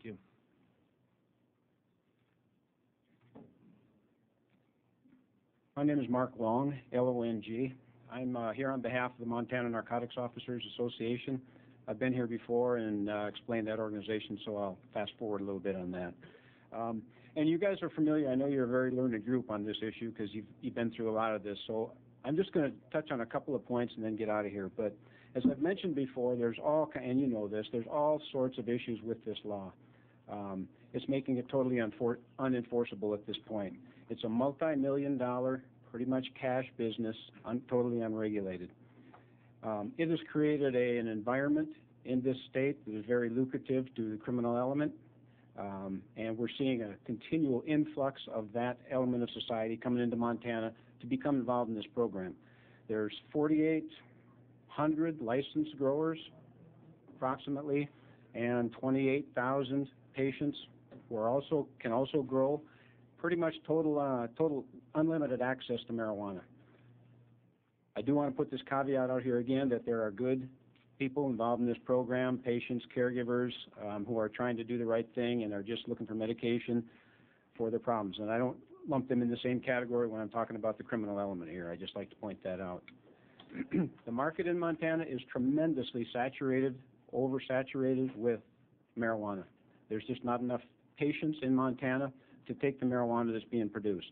Thank you. My name is Mark Long, L-O-N-G. I'm here on behalf of the Montana Narcotics Officers Association. I've been here before and explained that organization, so I'll fast forward a little bit on that. And you guys are familiar. I know you're a very learned group on this issue because you've been through a lot of this. So I'm just going to touch on a couple of points and then get out of here. But as I've mentioned before, there's and you know this, there's all sorts of issues with this law. It's making it totally unenforceable at this point. It's a multi-million-dollar, pretty much cash business, totally unregulated. It has created an environment in this state that is very lucrative to the criminal element, and we're seeing a continual influx of that element of society coming into Montana to become involved in this program. There's 4,800 licensed growers, approximately, and 28,000 patients who can also grow. Pretty much total unlimited access to marijuana. I do want to put this caveat out here again that there are good people involved in this program, patients, caregivers who are trying to do the right thing and are just looking for medication for their problems. And I don't lump them in the same category when I'm talking about the criminal element here. I just like to point that out. The market in Montana is tremendously saturated, oversaturated with marijuana. There's just not enough patients in Montana to take the marijuana that's being produced.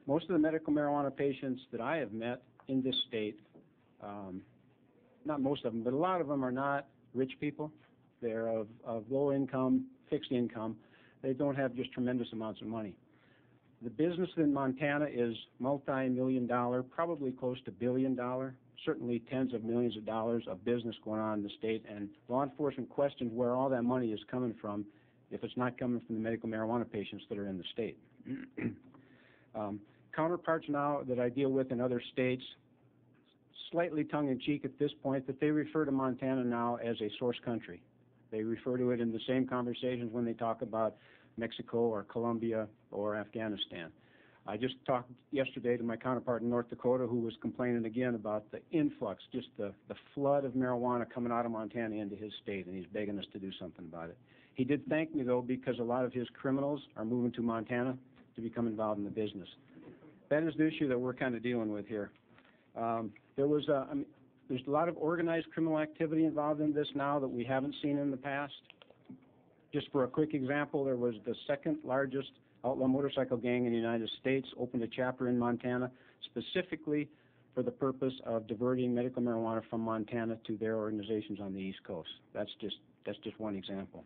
Most of the medical marijuana patients that I have met in this state, not most of them, but a lot of them are not rich people. They're of low income, fixed income. They don't have just tremendous amounts of money. The business in Montana is multi-million dollar, probably close to $1 billion, certainly tens of millions of dollars of business going on in the state, and law enforcement questions where all that money is coming from if it's not coming from the medical marijuana patients that are in the state. Counterparts now that I deal with in other states, slightly tongue-in-cheek at this point, that they refer to Montana now as a source country. They refer to it in the same conversations when they talk about Mexico or Colombia or Afghanistan. I just talked yesterday to my counterpart in North Dakota who was complaining again about the influx, just the flood of marijuana coming out of Montana into his state, and he's begging us to do something about it. He did thank me, though, because a lot of his criminals are moving to Montana to become involved in the business. That is the issue that we're kind of dealing with here. There's a lot of organized criminal activity involved in this now that we haven't seen in the past. Just for a quick example, there was the second largest outlaw motorcycle gang in the United States, opened a chapter in Montana specifically for the purpose of diverting medical marijuana from Montana to their organizations on the East Coast. That's just one example.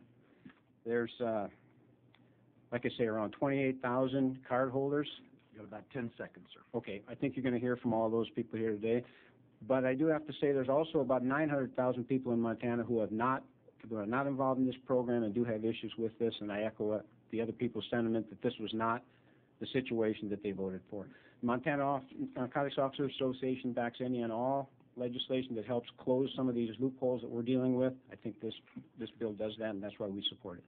There's, like I say, around 28,000 card holders. You got about 10 seconds, sir. Okay, I think you're going to hear from all those people here today. But I do have to say there's also about 900,000 people in Montana who are not involved in this program and do have issues with this, and I echo the other people's sentiment that this was not the situation that they voted for. The Montana Narcotics Officers Association backs any and all legislation that helps close some of these loopholes that we're dealing with. I think this bill does that, and that's why we support it.